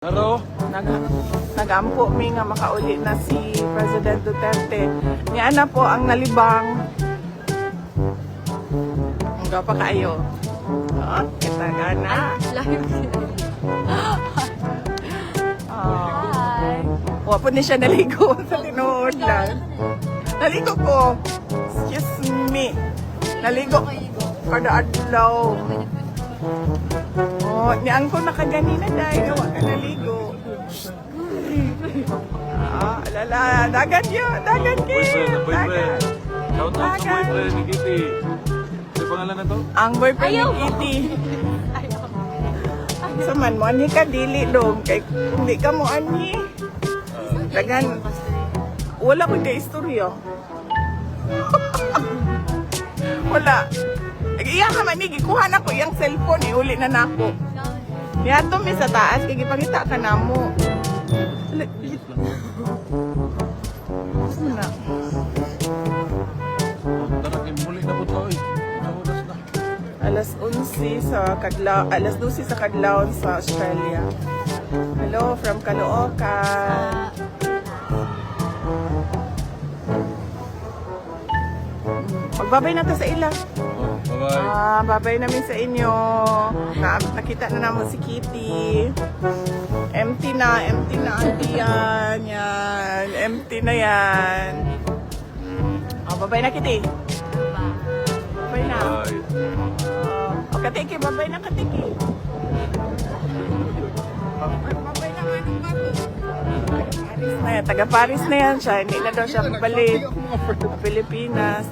Hello? Nagampo mi nga makauli na si President Duterte. Niya na po ang nalibang. Hanggang pa kayo. Oh, kita gana. Hi. Wa po ni siya naligo sa tinuod lang. Naligo ko. Excuse me. Naligo. Kada adlaw. Oh, niyan ko nakaganina dahil gawa ka naligo. Alala, dagat yun, dagat Boyfriend, kid, dagat. Shout out sa boyfriend ni Kitty. Ano pangalan na to? Ang boyfriend ni Kitty. So man mo, ani ka dili dong, kay kung di ka mo ani. Dagan, wala ko kay istorya. Wala. Iya ka man, gikuha na ko yung cellphone, uli na nako. Niya to mi sa taas, kaya gipangita ka na mo. Ano na? Darating muli na po to eh. Oras na. Alas 11 sa Kadlaw, alas 12 sa Kadlaw sa Australia. Hello from Caloocan. Magbabay na to sa ila. Oh, bye-bye. Babay namin sa inyo. Nakita na naman si Kitty. Empty na auntie yan. Yan. Empty na yan. Babay na Kitty. Babay na. Bye. Katiki, babay na Katiki. Babay na nga ng bago. Taga Paris na yan siya. Hindi na daw siya babalik. Pilipinas.